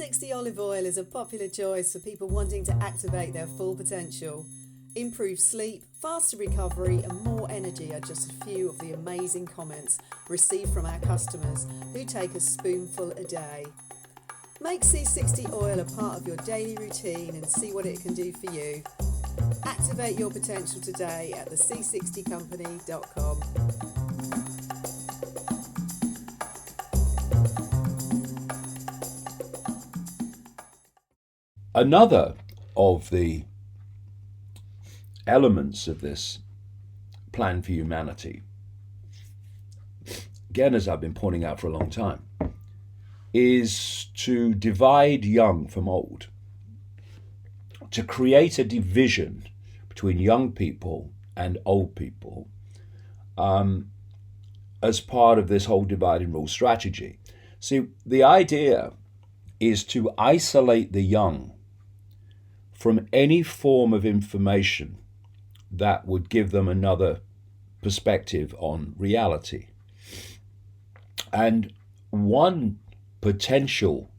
C60 olive oil is a popular choice for people wanting to activate their full potential. Improved sleep, faster recovery and more energy are just a few of the amazing comments received from our customers who take a spoonful a day. Make C60 oil a part of your daily routine and see what it can do for you. Activate your potential today at thec60company.com. Another of the elements of this plan for humanity, again, as I've been pointing out for a long time, is to divide young from old, to create a division between young people and old people as part of this whole divide and rule strategy. See, the idea is to isolate the young from any form of information that would give them another perspective on reality. And one potential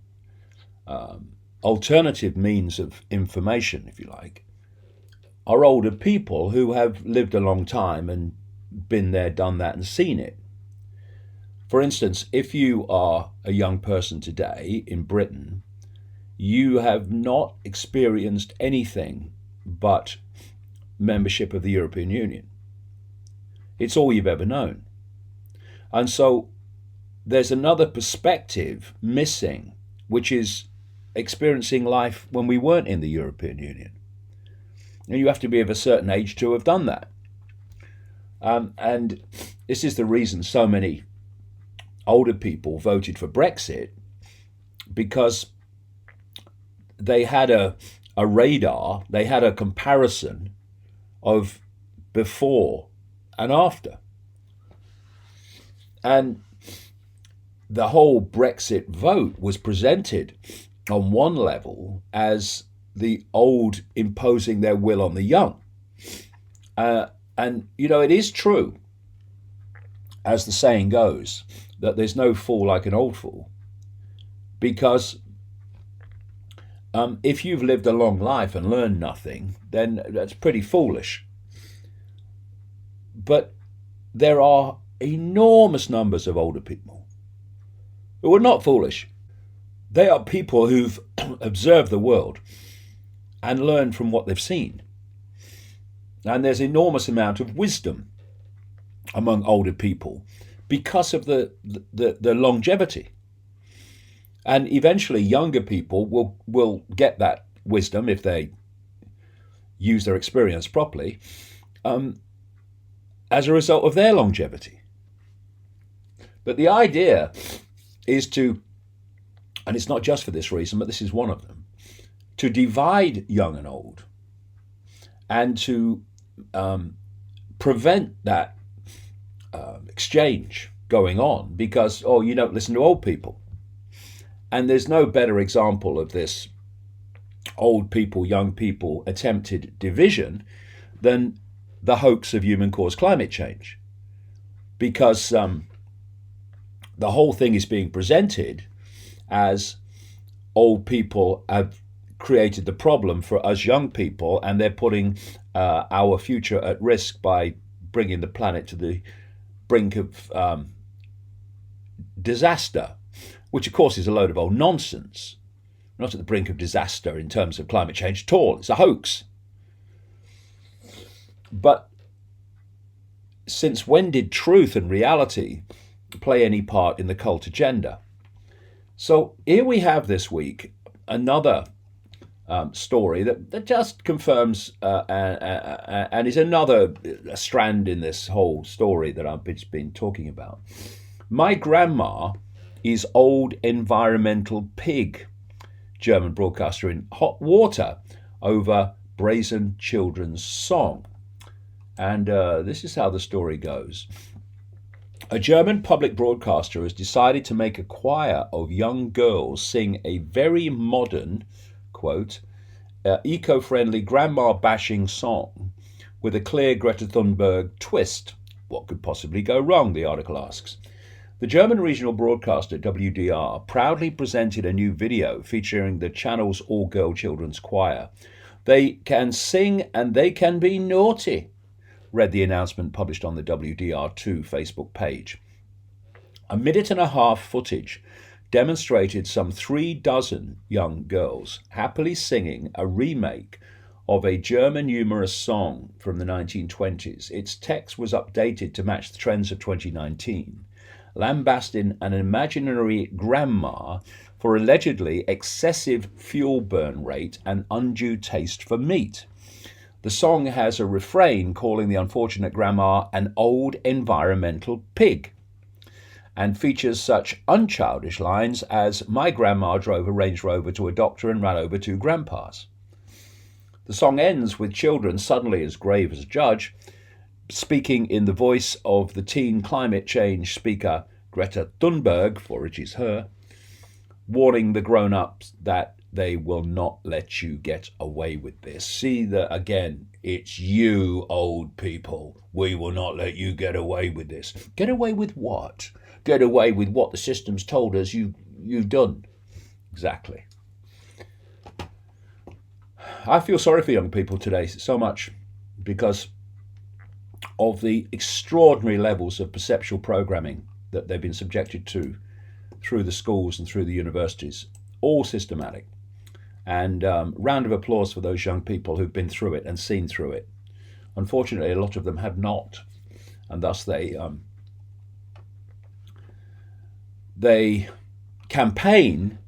alternative means of information, if you like, are older people who have lived a long time and been there, done that, and seen it. For instance, if you are a young person today in Britain, you have not experienced anything but membership of the European Union. It's all you've ever known. And so there's another perspective missing, which is experiencing life when we weren't in the European Union. And you have to be of a certain age to have done that. And this is the reason so many older people voted for Brexit, because they had a radar, they had a comparison of before and after. And the whole Brexit vote was presented on one level as the old imposing their will on the young. And, you know, it is true, as the saying goes, that there's no fool like an old fool. Because if you've lived a long life and learned nothing, then that's pretty foolish. But there are enormous numbers of older people who are not foolish. They are people who've observed the world and learned from what they've seen. And there's enormous amount of wisdom among older people because of the longevity. And eventually younger people will get that wisdom if they use their experience properly as a result of their longevity. But the idea is to, and it's not just for this reason, but this is one of them, to divide young and old and to prevent that exchange going on because, oh, you don't listen to old people. And there's no better example of this old people, young people attempted division than the hoax of human-caused climate change. Because the whole thing is being presented as old people have created the problem for us young people, and they're putting our future at risk by bringing the planet to the brink of disaster, which of course is a load of old nonsense. We're not at the brink of disaster in terms of climate change at all. It's a hoax. But since when did truth and reality play any part in the cult agenda? So here we have this week another story that just confirms and is another strand in this whole story that I've been talking about. My grandma is old environmental pig, German broadcaster in hot water over brazen children's song. And this is how the story goes. A German public broadcaster has decided to make a choir of young girls sing a very modern, quote, eco-friendly grandma-bashing song with a clear Greta Thunberg twist. What could possibly go wrong, the article asks. The German regional broadcaster WDR proudly presented a new video featuring the channel's all-girl children's choir. They can sing and they can be naughty, read the announcement published on the WDR2 Facebook page. A minute and a half footage demonstrated some 36 young girls happily singing a remake of a German humorous song from the 1920s. Its text was updated to match the trends of 2019, lambasting an imaginary grandma for allegedly excessive fuel burn rate and undue taste for meat. The song has a refrain calling the unfortunate grandma an old environmental pig, and features such unchildish lines as, "My grandma drove a Range Rover to a doctor and ran over two grandpas." The song ends with children, suddenly as grave as a judge, speaking in the voice of the teen climate change speaker Greta Thunberg, for it is her, warning the grown-ups that they will not let you get away with this. See that again, it's you old people. We will not let you get away with this. Get away with what? Get away with what the system's told us you've done. Exactly. I feel sorry for young people today so much because of the extraordinary levels of perceptual programming that they've been subjected to through the schools and through the universities, all systematic. And round of applause for those young people who've been through it and seen through it. Unfortunately, a lot of them have not, and thus they campaign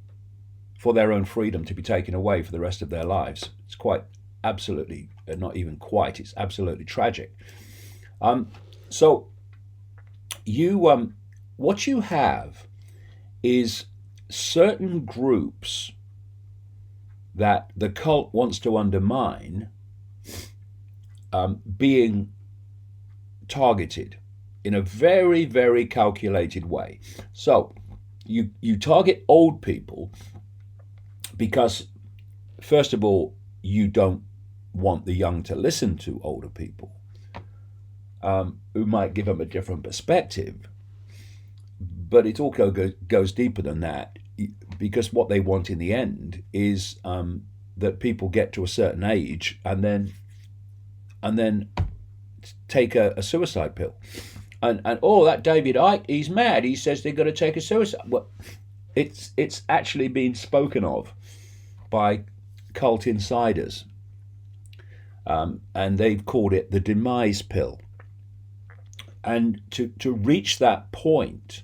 for their own freedom to be taken away for the rest of their lives. It's quite absolutely, not even quite, it's absolutely tragic. So what you have is certain groups that the cult wants to undermine being targeted in a very, very calculated way. So you target old people because, first of all, you don't want the young to listen to older people who might give them a different perspective. But it also goes deeper than that, because what they want in the end is that people get to a certain age and then take a suicide pill. And oh, that David Icke, he's mad. He says they're going to take a suicide. Well, it's actually been spoken of by cult insiders, and they've called it the demise pill. And to reach that point,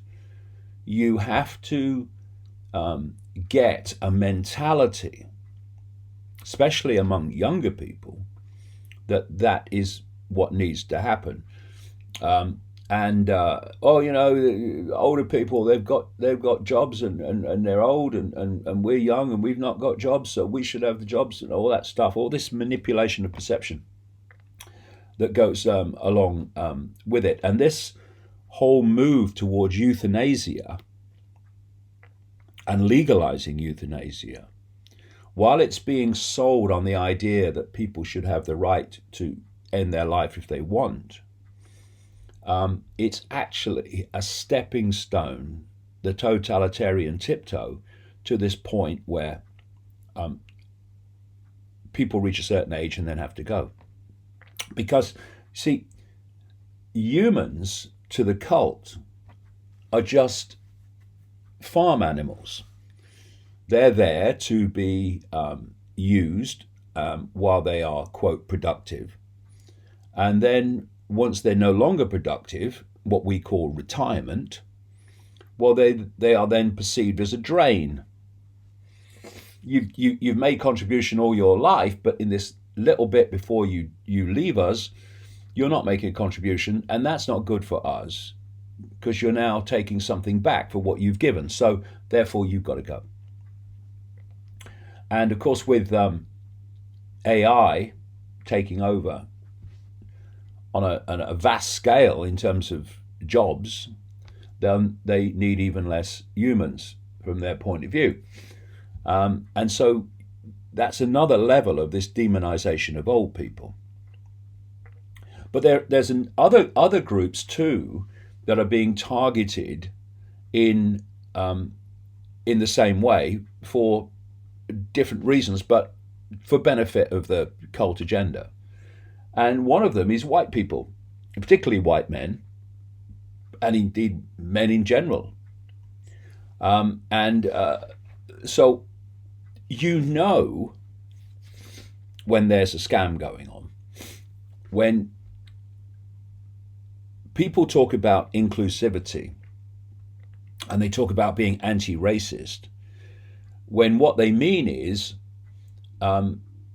you have to get a mentality, especially among younger people, that is what needs to happen. Older people, they've got jobs and they're old and we're young and we've not got jobs, so we should have the jobs and all that stuff, all this manipulation of perception that goes along with it. And this whole move towards euthanasia and legalizing euthanasia, while it's being sold on the idea that people should have the right to end their life if they want, it's actually a stepping stone, the totalitarian tiptoe, to this point where people reach a certain age and then have to go. Because, see, humans to the cult are just farm animals. They're there to be used while they are, quote, productive. And then once they're no longer productive, what we call retirement, well, they are then perceived as a drain. You've made contribution all your life, but in this little bit before you leave us, you're not making a contribution, and that's not good for us because you're now taking something back for what you've given. So therefore, you've got to go. And of course, with AI taking over on a vast scale in terms of jobs, then they need even less humans from their point of view. And so that's another level of this demonization of old people. But there's other groups too that are being targeted in in the same way for different reasons, but for benefit of the cult agenda. And one of them is white people, particularly white men, and indeed men in general. And so you know when there's a scam going on, when people talk about inclusivity and they talk about being anti-racist, when what they mean is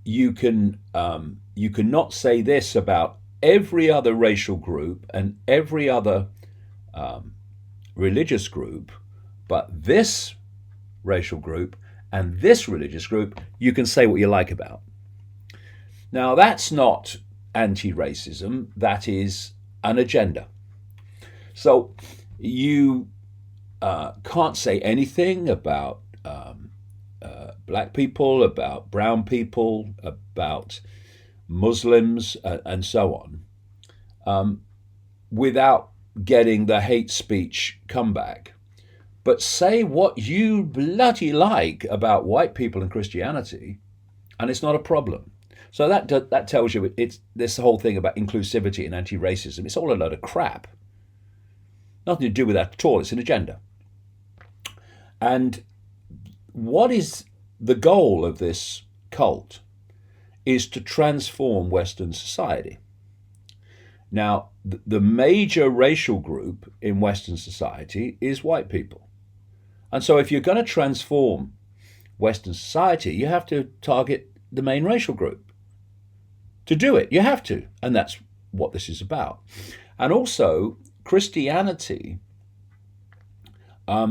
you cannot say this about every other racial group and every other religious group, but this racial group and this religious group you can say what you like about. Now that's not anti-racism, that is an agenda. So you can't say anything about black people, about brown people, about Muslims, and so on, without getting the hate speech comeback. But say what you bloody like about white people and Christianity, and it's not a problem. So that tells you it's this whole thing about inclusivity and anti-racism. It's all a load of crap. Nothing to do with that at all. It's an agenda. And what is the goal of this cult is to transform Western society. Now, the major racial group in Western society is white people. And so if you're going to transform Western society, you have to target the main racial group. To do it, you have to. And that's what this is about. And also, Christianity, I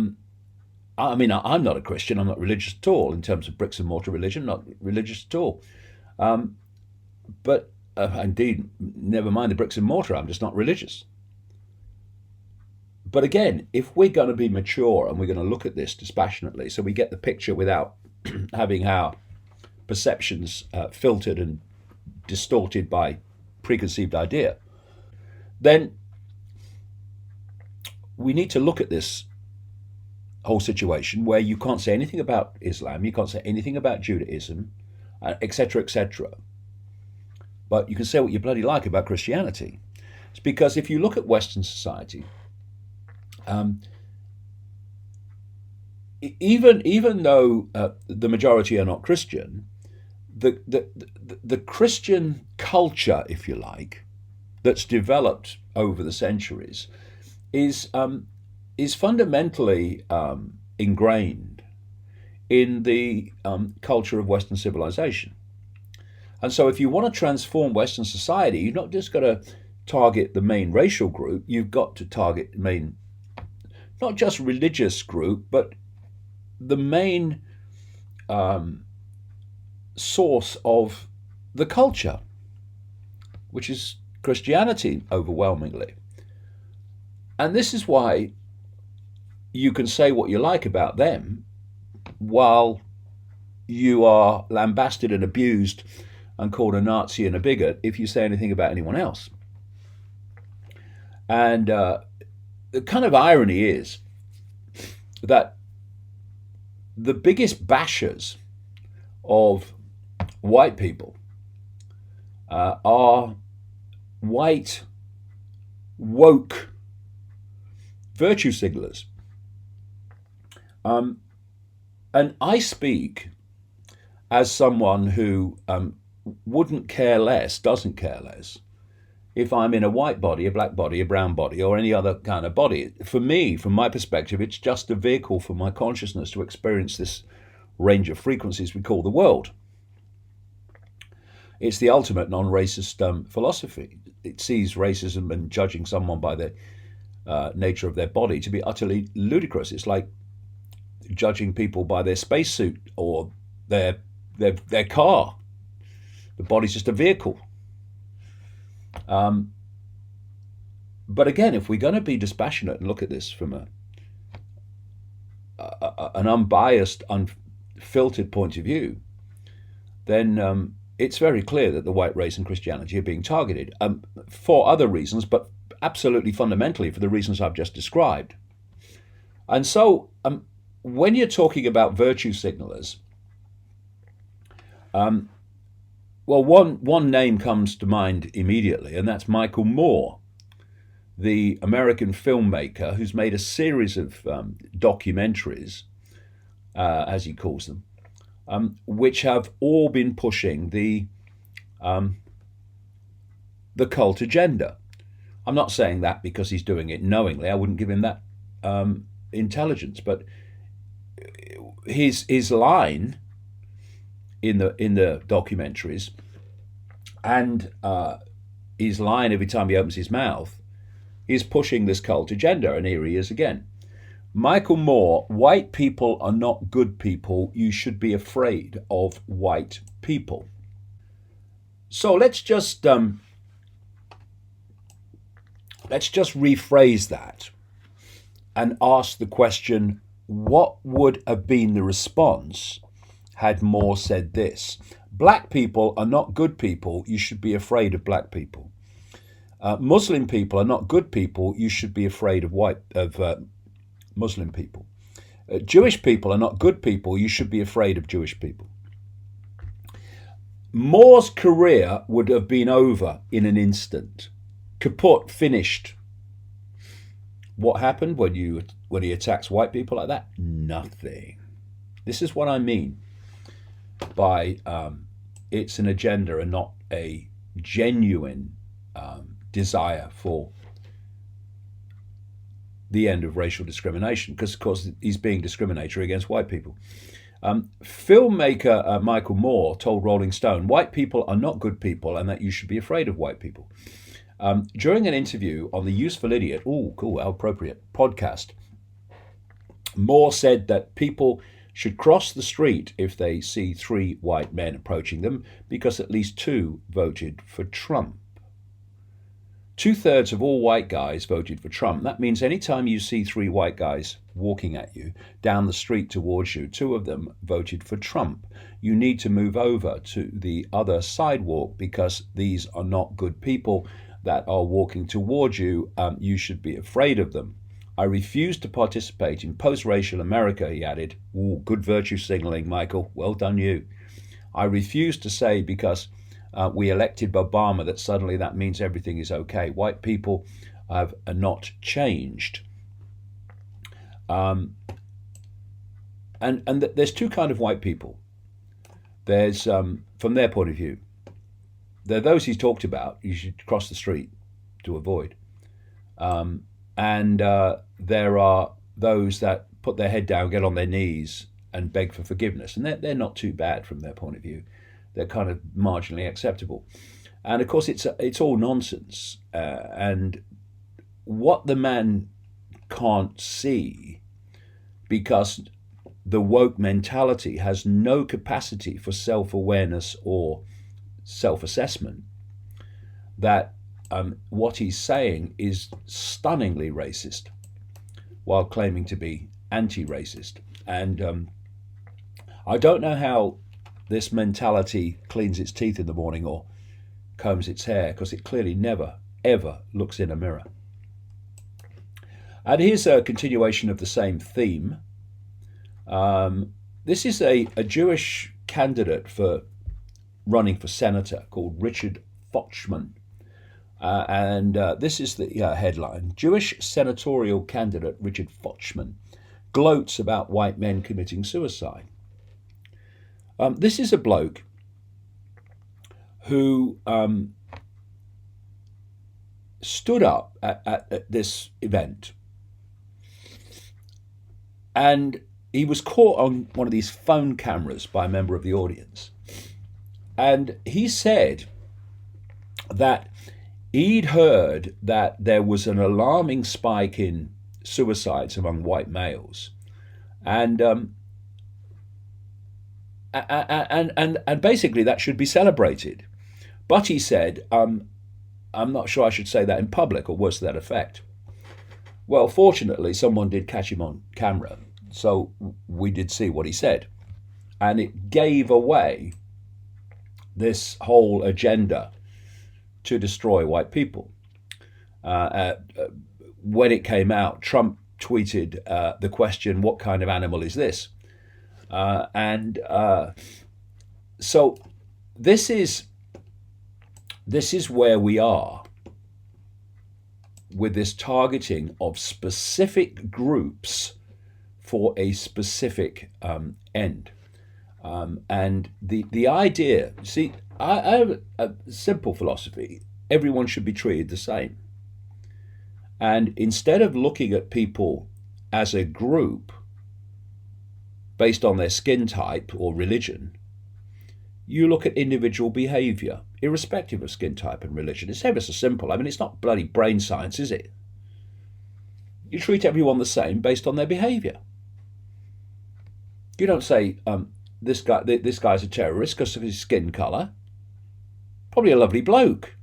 mean, I'm not a Christian, I'm not religious at all in terms of bricks and mortar religion, not religious at all. But indeed, never mind the bricks and mortar, I'm just not religious. But again, if we're going to be mature and we're going to look at this dispassionately, so we get the picture without having our perceptions filtered and distorted by preconceived idea, then we need to look at this whole situation where you can't say anything about Islam, you can't say anything about Judaism, etc., etc. But you can say what you bloody like about Christianity. It's because if you look at Western society, even though the majority are not Christian, the Christian culture, if you like, that's developed over the centuries is fundamentally ingrained in the culture of Western civilization. And so if you want to transform Western society, you've not just got to target the main racial group, you've got to target the main, not just religious group, but the main source of the culture, which is Christianity overwhelmingly. And this is why you can say what you like about them while you are lambasted and abused and called a Nazi and a bigot if you say anything about anyone else. And the kind of irony is that the biggest bashers of white people are white, woke virtue signalers. And I speak as someone who wouldn't care less, doesn't care less, if I'm in a white body, a black body, a brown body, or any other kind of body. For me, from my perspective, it's just a vehicle for my consciousness to experience this range of frequencies we call the world. It's the ultimate non-racist philosophy. It sees racism and judging someone by the nature of their body to be utterly ludicrous. It's like judging people by their spacesuit or their car. The body's just a vehicle. But again, if we're going to be dispassionate and look at this from an unbiased, unfiltered point of view, then it's very clear that the white race and Christianity are being targeted for other reasons, but absolutely fundamentally for the reasons I've just described. And so, when you're talking about virtue signalers, well, one name comes to mind immediately, and that's Michael Moore, the American filmmaker who's made a series of documentaries, as he calls them, which have all been pushing the cult agenda. I'm not saying that because he's doing it knowingly. I wouldn't give him that intelligence, but his line in the documentaries, and his line every time he opens his mouth, is pushing this cult agenda, and here he is again. Michael Moore: white people are not good people. You should be afraid of white people. So let's just rephrase that and ask the question: what would have been the response had Moore said this? Black people are not good people. You should be afraid of black people. Muslim people are not good people. You should be afraid of Muslim people. Jewish people are not good people. You should be afraid of Jewish people. Moore's career would have been over in an instant. Kaput, finished. What happened when he attacks white people like that? Nothing. This is what I mean by it's an agenda and not a genuine desire for the end of racial discrimination, because of course he's being discriminatory against white people. Filmmaker Michael Moore told Rolling Stone, white people are not good people and that you should be afraid of white people. During an interview on the Useful Idiot, how appropriate, podcast, Moore said that people should cross the street if they see 3 white men approaching them because at least 2 voted for Trump. 2/3 of all white guys voted for Trump. That means anytime you see 3 white guys walking at you down the street towards you, 2 of them voted for Trump. You need to move over to the other sidewalk because these are not good people that are walking towards you. You should be afraid of them. I refuse to participate in post-racial America, he added. Good virtue signaling, Michael. Well done you. I refuse to say because we elected Obama that suddenly that means everything is okay. White people have not changed. And there's 2 kinds of white people. There's, from their point of view, there are those he's talked about you should cross the street to avoid. And there are those that put their head down, get on their knees and beg for forgiveness. And they're not too bad from their point of view. They're kind of marginally acceptable. And of course, it's all nonsense. And what the man can't see, because the woke mentality has no capacity for self-awareness or self-assessment, that what he's saying is stunningly racist while claiming to be anti-racist. And I don't know how this mentality cleans its teeth in the morning or combs its hair, because it clearly never, ever looks in a mirror. And here's a continuation of the same theme. This is a Jewish candidate for running for senator called Richard Fochman. And this is the headline. Jewish senatorial candidate Richard Fochman gloats about white men committing suicide. This is a bloke who stood up at this event, and he was caught on one of these phone cameras by a member of the audience. And he said that he'd heard that there was an alarming spike in suicides among white males, and basically that should be celebrated. But he said, I'm not sure I should say that in public, or worse to that effect. Well, fortunately, someone did catch him on camera, so we did see what he said. And it gave away this whole agenda to destroy white people. When it came out, Trump tweeted the question, "What kind of animal is this?" And so this is where we are with this targeting of specific groups for a specific end. And the idea, see, I have a simple philosophy: everyone should be treated the same. And instead of looking at people as a group based on their skin type or religion, you look at individual behaviour, irrespective of skin type and religion. It's ever so simple. I mean, it's not bloody brain science, is it? You treat everyone the same based on their behaviour. You don't say, this guy's a terrorist because of his skin colour. Probably a lovely bloke.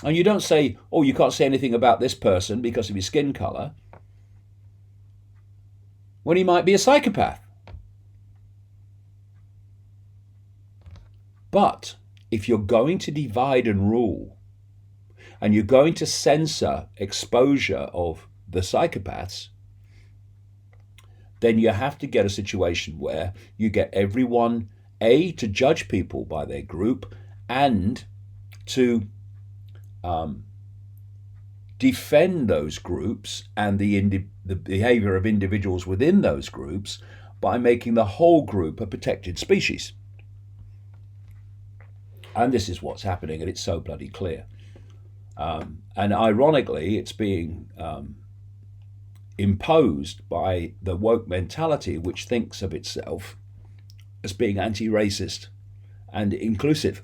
And you don't say, oh, you can't say anything about this person because of his skin colour, when he might be a psychopath. But if you're going to divide and rule, and you're going to censor exposure of the psychopaths, then you have to get a situation where you get everyone, A, to judge people by their group, and to defend those groups and the behavior of individuals within those groups by making the whole group a protected species. And this is what's happening, and it's so bloody clear. And ironically, it's being imposed by the woke mentality, which thinks of itself as being anti-racist and inclusive.